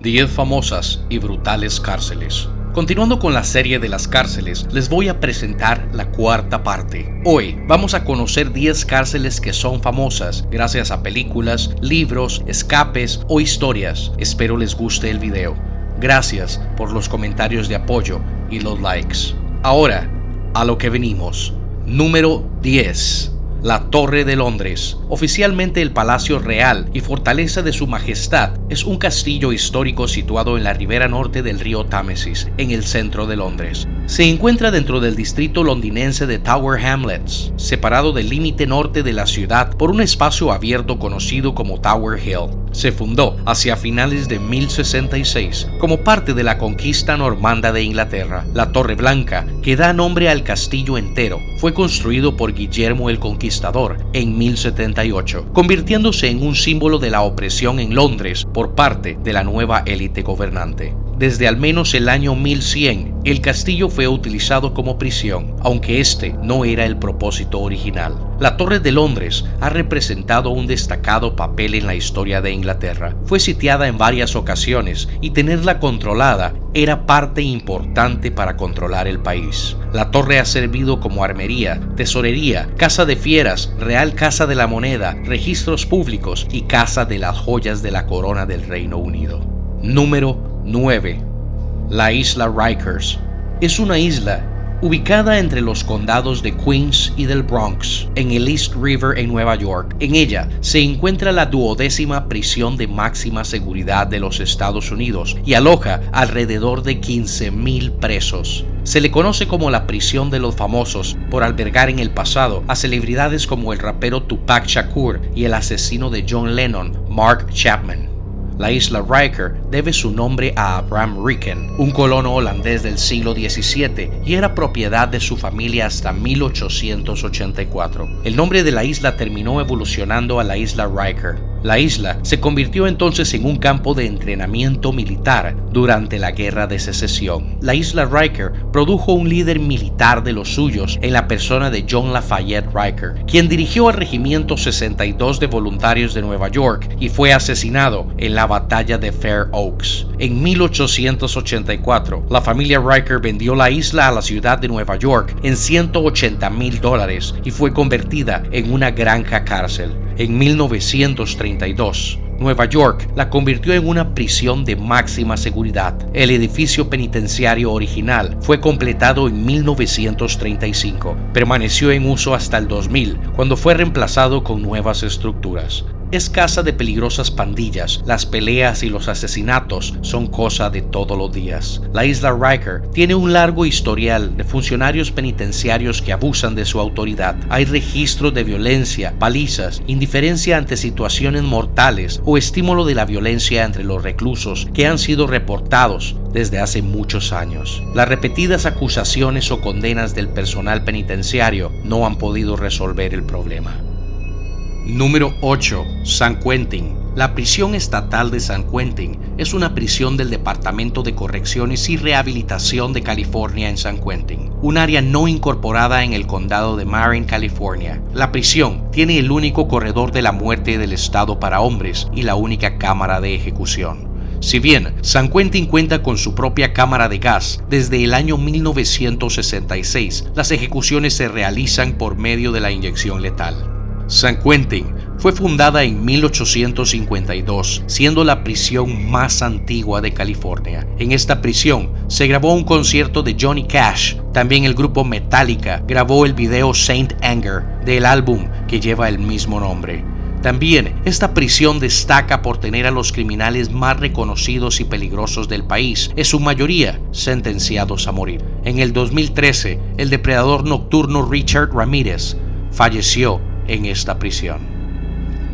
10 famosas y brutales cárceles. Continuando con la serie de las cárceles, les voy a presentar la cuarta parte. Hoy vamos a conocer 10 cárceles que son famosas gracias a películas, libros, escapes o historias. Espero les guste el video. Gracias por los comentarios de apoyo y los likes. Ahora, a lo que venimos. Número 10. La Torre de Londres. Oficialmente el Palacio Real y Fortaleza de Su Majestad es un castillo histórico situado en la ribera norte del río Támesis, en el centro de Londres. Se encuentra dentro del distrito londinense de Tower Hamlets, separado del límite norte de la ciudad por un espacio abierto conocido como Tower Hill. Se fundó hacia finales de 1066 como parte de la conquista normanda de Inglaterra. La Torre Blanca, que da nombre al castillo entero, fue construido por Guillermo el Conquistador en 1078, convirtiéndose en un símbolo de la opresión en Londres por parte de la nueva élite gobernante. Desde al menos el año 1100, el castillo fue utilizado como prisión, aunque este no era el propósito original. La Torre de Londres ha representado un destacado papel en la historia de Inglaterra. Fue sitiada en varias ocasiones y tenerla controlada era parte importante para controlar el país. La torre ha servido como armería, tesorería, casa de fieras, Real Casa de la Moneda, registros públicos y casa de las joyas de la corona del Reino Unido. Número 9. La isla Rikers. Es una isla ubicada entre los condados de Queens y del Bronx, en el East River en Nueva York. En ella se encuentra la 12ª prisión de máxima seguridad de los Estados Unidos y aloja alrededor de 15,000 presos. Se le conoce como la prisión de los famosos por albergar en el pasado a celebridades como el rapero Tupac Shakur y el asesino de John Lennon, Mark Chapman. La isla Riker debe su nombre a Abraham Riken, un colono holandés del siglo XVII, y era propiedad de su familia hasta 1884. El nombre de la isla terminó evolucionando a la isla Riker. La isla se convirtió entonces en un campo de entrenamiento militar durante la Guerra de Secesión. La isla Riker produjo un líder militar de los suyos en la persona de John Lafayette Riker, quien dirigió al Regimiento 62 de Voluntarios de Nueva York y fue asesinado en la batalla de Fair Oaks. En 1884, la familia Riker vendió la isla a la ciudad de Nueva York en $180,000 y fue convertida en una granja cárcel. En 1932, Nueva York la convirtió en una prisión de máxima seguridad. El edificio penitenciario original fue completado en 1935. Permaneció en uso hasta el 2000, cuando fue reemplazado con nuevas estructuras. Es casa de peligrosas pandillas, las peleas y los asesinatos son cosa de todos los días. La isla Riker tiene un largo historial de funcionarios penitenciarios que abusan de su autoridad. Hay registros de violencia, palizas, indiferencia ante situaciones mortales o estímulo de la violencia entre los reclusos que han sido reportados desde hace muchos años. Las repetidas acusaciones o condenas del personal penitenciario no han podido resolver el problema. Número 8. San Quentin. La prisión estatal de San Quentin es una prisión del Departamento de Correcciones y Rehabilitación de California en San Quentin, un área no incorporada en el condado de Marin, California. La prisión tiene el único corredor de la muerte del estado para hombres y la única cámara de ejecución. Si bien San Quentin cuenta con su propia cámara de gas, desde el año 1966 las ejecuciones se realizan por medio de la inyección letal. San Quentin fue fundada en 1852, siendo la prisión más antigua de California. En esta prisión se grabó un concierto de Johnny Cash. También el grupo Metallica grabó el video Saint Anger del álbum que lleva el mismo nombre. También esta prisión destaca por tener a los criminales más reconocidos y peligrosos del país, en su mayoría sentenciados a morir. En el 2013, el depredador nocturno Richard Ramirez falleció en esta prisión.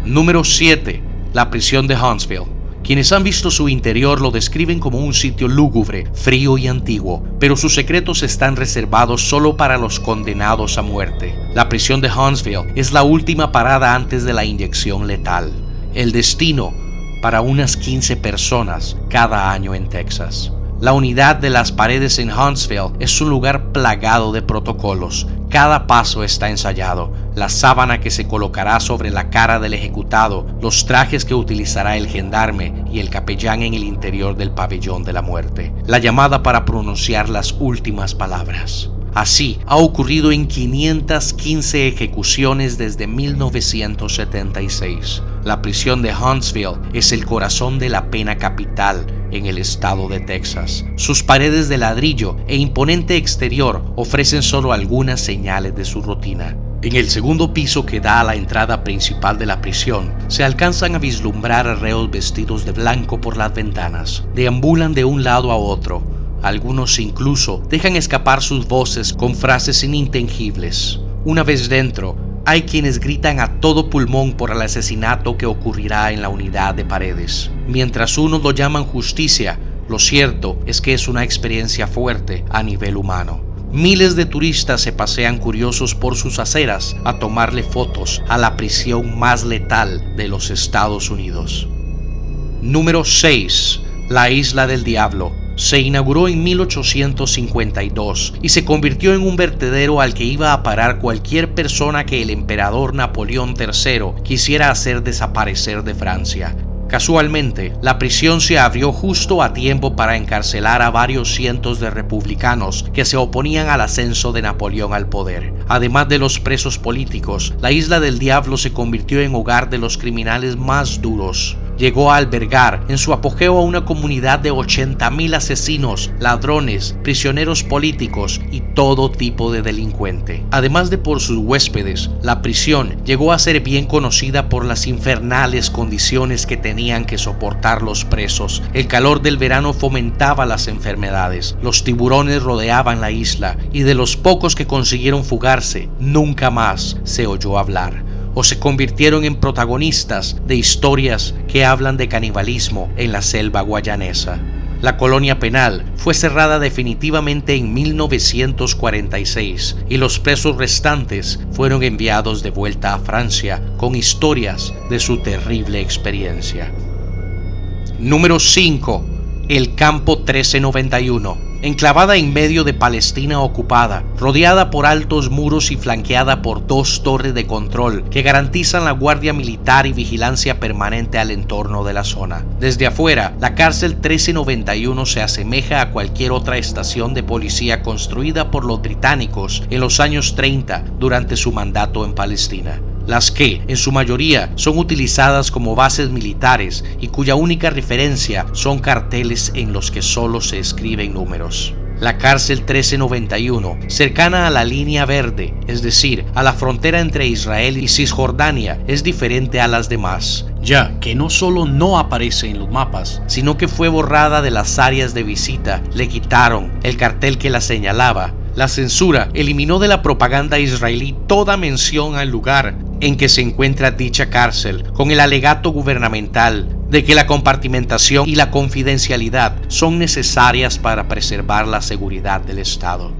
Número 7. La prisión de Huntsville. Quienes han visto su interior lo describen como un sitio lúgubre, frío y antiguo, pero sus secretos están reservados solo para los condenados a muerte. La prisión de Huntsville es la última parada antes de la inyección letal. El destino para unas 15 personas cada año en Texas. La unidad de las paredes en Huntsville es un lugar plagado de protocolos. Cada paso está ensayado, la sábana que se colocará sobre la cara del ejecutado, los trajes que utilizará el gendarme y el capellán en el interior del pabellón de la muerte, la llamada para pronunciar las últimas palabras. Así ha ocurrido en 515 ejecuciones desde 1976. La prisión de Huntsville es el corazón de la pena capital en el estado de Texas. Sus paredes de ladrillo e imponente exterior ofrecen solo algunas señales de su rutina. En el segundo piso que da a la entrada principal de la prisión, se alcanzan a vislumbrar a reos vestidos de blanco por las ventanas. Deambulan de un lado a otro. Algunos incluso dejan escapar sus voces con frases inintengibles. Una vez dentro, hay quienes gritan a todo pulmón por el asesinato que ocurrirá en la unidad de paredes. Mientras unos lo llaman justicia, lo cierto es que es una experiencia fuerte a nivel humano. Miles de turistas se pasean curiosos por sus aceras a tomarle fotos a la prisión más letal de los Estados Unidos. Número 6. La Isla del Diablo. Se inauguró en 1852 y se convirtió en un vertedero al que iba a parar cualquier persona que el emperador Napoleón III quisiera hacer desaparecer de Francia. Casualmente, la prisión se abrió justo a tiempo para encarcelar a varios cientos de republicanos que se oponían al ascenso de Napoleón al poder. Además de los presos políticos, la Isla del Diablo se convirtió en hogar de los criminales más duros. Llegó a albergar en su apogeo a una comunidad de 80,000 asesinos, ladrones, prisioneros políticos y todo tipo de delincuente. Además de por sus huéspedes, la prisión llegó a ser bien conocida por las infernales condiciones que tenían que soportar los presos. El calor del verano fomentaba las enfermedades, los tiburones rodeaban la isla y de los pocos que consiguieron fugarse, nunca más se oyó hablar. O se convirtieron en protagonistas de historias que hablan de canibalismo en la selva guayanesa. La colonia penal fue cerrada definitivamente en 1946 y los presos restantes fueron enviados de vuelta a Francia con historias de su terrible experiencia. Número 5. El Campo 1391. Enclavada en medio de Palestina ocupada, rodeada por altos muros y flanqueada por 2 torres de control que garantizan la guardia militar y vigilancia permanente al entorno de la zona. Desde afuera, la cárcel 1391 se asemeja a cualquier otra estación de policía construida por los británicos en los años 30 durante su mandato en Palestina. Las que, en su mayoría, son utilizadas como bases militares y cuya única referencia son carteles en los que solo se escriben números. La cárcel 1391, cercana a la línea verde, es decir, a la frontera entre Israel y Cisjordania, es diferente a las demás, ya que no solo no aparece en los mapas, sino que fue borrada de las áreas de visita, le quitaron el cartel que la señalaba. La censura eliminó de la propaganda israelí toda mención al lugar en que se encuentra dicha cárcel, con el alegato gubernamental de que la compartimentación y la confidencialidad son necesarias para preservar la seguridad del Estado.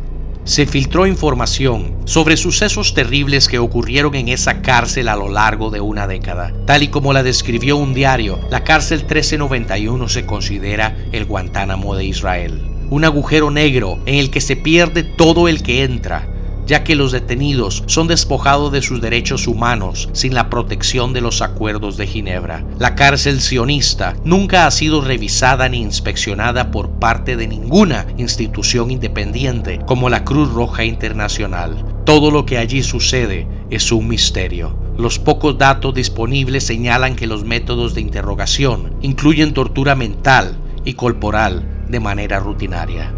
Se filtró información sobre sucesos terribles que ocurrieron en esa cárcel a lo largo de una década. Tal y como la describió un diario, la cárcel 1391 se considera el Guantánamo de Israel. Un agujero negro en el que se pierde todo el que entra, ya que los detenidos son despojados de sus derechos humanos sin la protección de los acuerdos de Ginebra. La cárcel sionista nunca ha sido revisada ni inspeccionada por parte de ninguna institución independiente como la Cruz Roja Internacional. Todo lo que allí sucede es un misterio. Los pocos datos disponibles señalan que los métodos de interrogación incluyen tortura mental y corporal de manera rutinaria.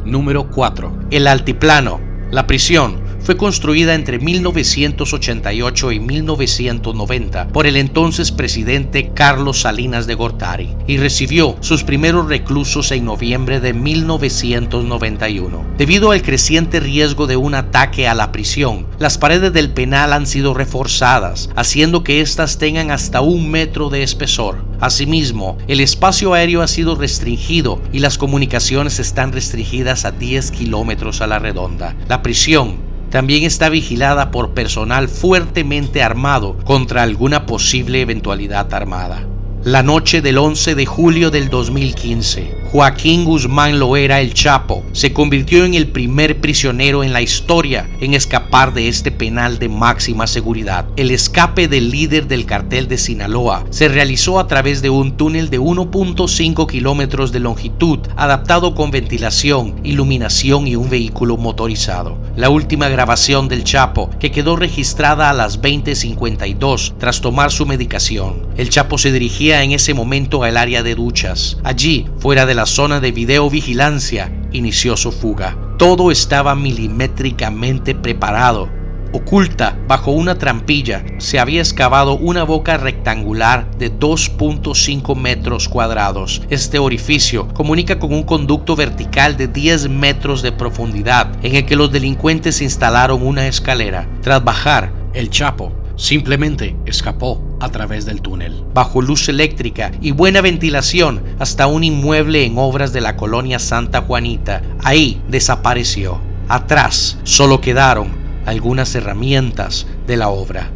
Número 4. El Altiplano. La prisión fue construida entre 1988 y 1990 por el entonces presidente Carlos Salinas de Gortari y recibió sus primeros reclusos en noviembre de 1991. Debido al creciente riesgo de un ataque a la prisión, las paredes del penal han sido reforzadas, haciendo que éstas tengan hasta 1 metro de espesor. Asimismo, el espacio aéreo ha sido restringido y las comunicaciones están restringidas a 10 kilómetros a la redonda. La prisión también está vigilada por personal fuertemente armado contra alguna posible eventualidad armada. La noche del 11 de julio del 2015, Joaquín Guzmán Loera El Chapo se convirtió en el primer prisionero en la historia en escapar de este penal de máxima seguridad. El escape del líder del cartel de Sinaloa se realizó a través de un túnel de 1.5 kilómetros de longitud, adaptado con ventilación, iluminación y un vehículo motorizado. La última grabación del Chapo, que quedó registrada a las 20:52 tras tomar su medicación. El Chapo se dirigía en ese momento al área de duchas. Allí, fuera de la zona de videovigilancia, inició su fuga. Todo estaba milimétricamente preparado. Oculta bajo una trampilla, se había excavado una boca rectangular de 2.5 metros cuadrados. Este orificio comunica con un conducto vertical de 10 metros de profundidad, en el que los delincuentes instalaron una escalera. Tras bajar, el Chapo simplemente escapó a través del túnel, bajo luz eléctrica y buena ventilación, hasta un inmueble en obras de la colonia Santa Juanita. Ahí desapareció. Atrás solo quedaron algunas herramientas de la obra.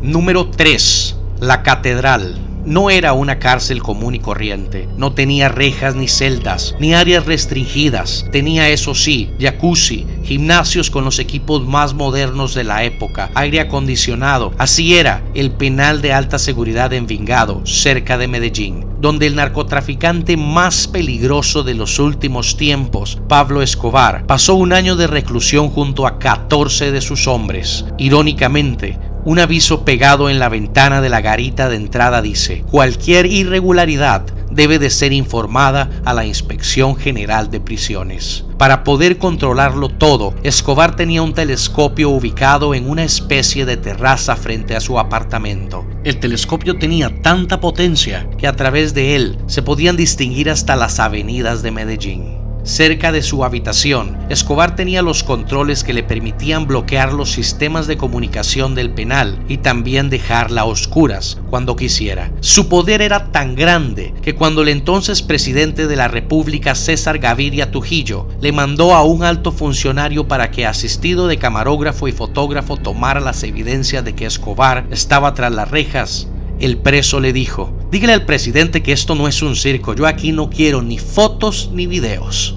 Número 3. La Catedral. No era una cárcel común y corriente. No tenía rejas ni celdas, ni áreas restringidas. Tenía, eso sí, jacuzzi, gimnasios con los equipos más modernos de la época, aire acondicionado. Así era el penal de alta seguridad en Envigado, cerca de Medellín, donde el narcotraficante más peligroso de los últimos tiempos, Pablo Escobar, pasó un año de reclusión junto a 14 de sus hombres. Irónicamente, un aviso pegado en la ventana de la garita de entrada dice: cualquier irregularidad debe de ser informada a la Inspección General de Prisiones. Para poder controlarlo todo, Escobar tenía un telescopio ubicado en una especie de terraza frente a su apartamento. El telescopio tenía tanta potencia que a través de él se podían distinguir hasta las avenidas de Medellín. Cerca de su habitación, Escobar tenía los controles que le permitían bloquear los sistemas de comunicación del penal y también dejarla a oscuras cuando quisiera. Su poder era tan grande que cuando el entonces presidente de la República, César Gaviria Trujillo, le mandó a un alto funcionario para que, asistido de camarógrafo y fotógrafo, tomara las evidencias de que Escobar estaba tras las rejas, el preso le dijo: dígale al presidente que esto no es un circo, yo aquí no quiero ni fotos ni videos.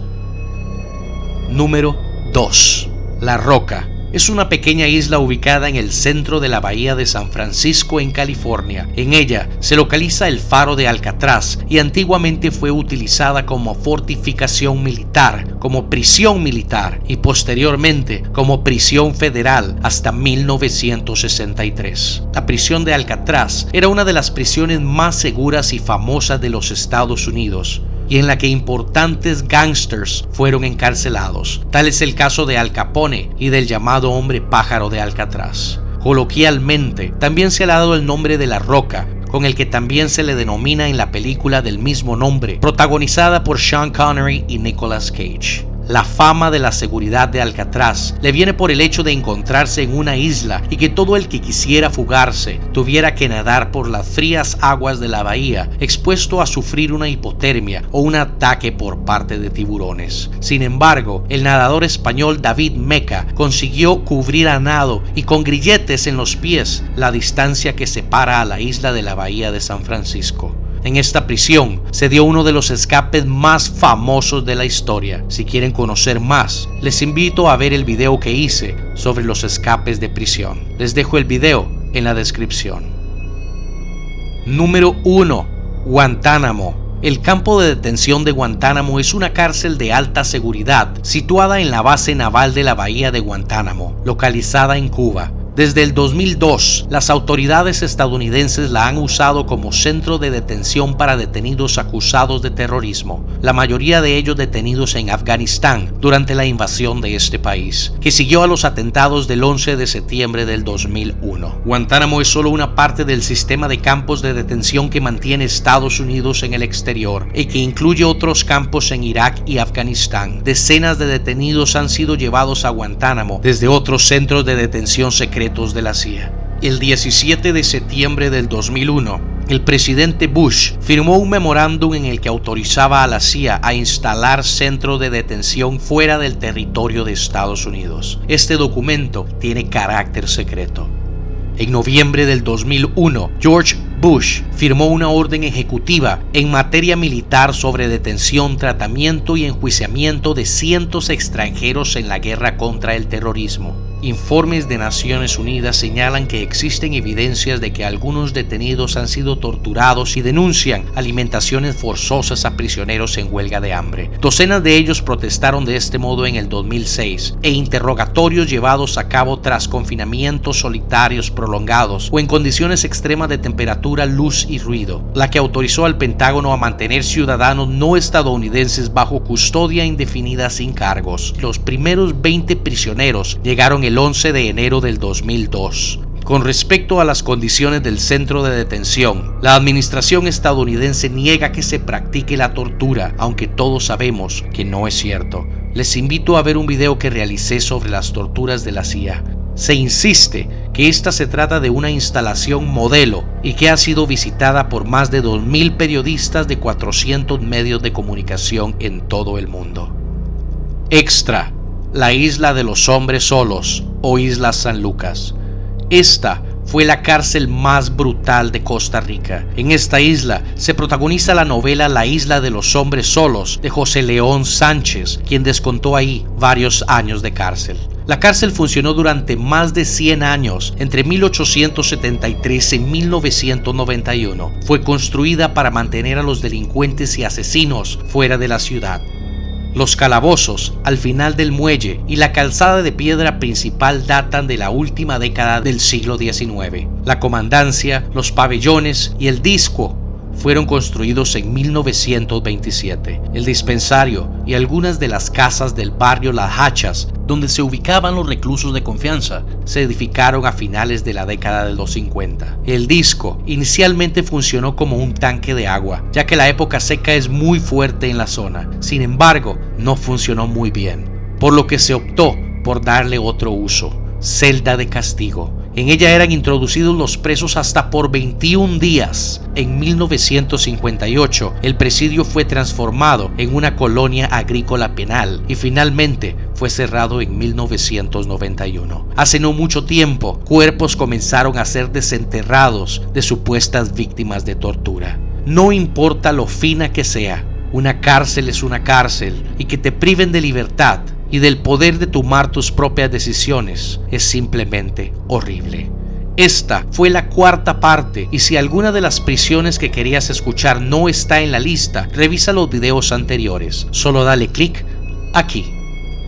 Número 2. La Roca. Es una pequeña isla ubicada en el centro de la bahía de San Francisco, en California. En ella se localiza el faro de Alcatraz y antiguamente fue utilizada como fortificación militar, como prisión militar y posteriormente como prisión federal hasta 1963. La prisión de Alcatraz era una de las prisiones más seguras y famosas de los Estados Unidos, y en la que importantes gángsters fueron encarcelados. Tal es el caso de Al Capone y del llamado hombre pájaro de Alcatraz. Coloquialmente, también se le ha dado el nombre de La Roca, con el que también se le denomina en la película del mismo nombre, protagonizada por Sean Connery y Nicolas Cage. La fama de la seguridad de Alcatraz le viene por el hecho de encontrarse en una isla y que todo el que quisiera fugarse tuviera que nadar por las frías aguas de la bahía, expuesto a sufrir una hipotermia o un ataque por parte de tiburones. Sin embargo, el nadador español David Meca consiguió cubrir a nado y con grilletes en los pies la distancia que separa a la isla de la bahía de San Francisco. En esta prisión se dio uno de los escapes más famosos de la historia. Si quieren conocer más, les invito a ver el video que hice sobre los escapes de prisión. Les dejo el video en la descripción. Número 1. Guantánamo. El campo de detención de Guantánamo es una cárcel de alta seguridad situada en la base naval de la bahía de Guantánamo, localizada en Cuba. Desde el 2002, las autoridades estadounidenses la han usado como centro de detención para detenidos acusados de terrorismo, la mayoría de ellos detenidos en Afganistán durante la invasión de este país, que siguió a los atentados del 11 de septiembre del 2001. Guantánamo es solo una parte del sistema de campos de detención que mantiene Estados Unidos en el exterior y que incluye otros campos en Irak y Afganistán. Decenas de detenidos han sido llevados a Guantánamo desde otros centros de detención secretos de la CIA. El 17 de septiembre del 2001, el presidente Bush firmó un memorándum en el que autorizaba a la CIA a instalar centros de detención fuera del territorio de Estados Unidos. Este documento tiene carácter secreto. En noviembre del 2001, George Bush firmó una orden ejecutiva en materia militar sobre detención, tratamiento y enjuiciamiento de cientos de extranjeros en la guerra contra el terrorismo. Informes de Naciones Unidas señalan que existen evidencias de que algunos detenidos han sido torturados y denuncian alimentaciones forzosas a prisioneros en huelga de hambre. Docenas de ellos protestaron de este modo en el 2006 e interrogatorios llevados a cabo tras confinamientos solitarios prolongados o en condiciones extremas de temperatura, luz y ruido, la que autorizó al Pentágono a mantener ciudadanos no estadounidenses bajo custodia indefinida sin cargos. Los primeros 20 prisioneros llegaron el 11 de enero del 2002. Con respecto a las condiciones del centro de detención, la administración estadounidense niega que se practique la tortura, aunque todos sabemos que no es cierto. Les invito a ver un video que realicé sobre las torturas de la CIA. Se insiste que esta se trata de una instalación modelo y que ha sido visitada por más de 2,000 periodistas de 400 medios de comunicación en todo el mundo. Extra: la isla de los hombres solos o Isla San Lucas. Esta fue la cárcel más brutal de Costa Rica. En esta isla se protagoniza la novela La isla de los hombres solos de José León Sánchez, quien descontó ahí varios años de cárcel. La cárcel funcionó durante más de 100 años, entre 1873 y 1991. Fue construida para mantener a los delincuentes y asesinos fuera de la ciudad. Los calabozos al final del muelle y la calzada de piedra principal datan de la última década del siglo XIX. La comandancia, los pabellones y el disco fueron construidos en 1927. El dispensario y algunas de las casas del barrio Las Hachas, donde se ubicaban los reclusos de confianza, se edificaron a finales de la década de los 50. El disco inicialmente funcionó como un tanque de agua, ya que la época seca es muy fuerte en la zona. Sin embargo, no funcionó muy bien, por lo que se optó por darle otro uso: celda de castigo. En ella eran introducidos los presos hasta por 21 días. En 1958, el presidio fue transformado en una colonia agrícola penal y finalmente fue cerrado en 1991. Hace no mucho tiempo, cuerpos comenzaron a ser desenterrados de supuestas víctimas de tortura. No importa lo fina que sea, una cárcel es una cárcel, y que te priven de libertad y del poder de tomar tus propias decisiones es simplemente horrible. Esta fue la cuarta parte, y si alguna de las prisiones que querías escuchar no está en la lista, revisa los videos anteriores. Solo dale clic aquí.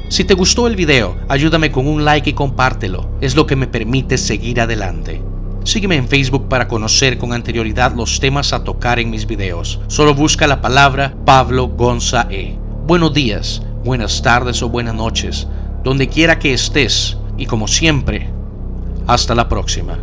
Si te gustó el video, ayúdame con un like y compártelo. Es lo que me permite seguir adelante. Sígueme en Facebook para conocer con anterioridad los temas a tocar en mis videos. Solo busca la palabra Pablo Gonza E. Buenos días, buenas tardes o buenas noches, donde quiera que estés, y como siempre, hasta la próxima.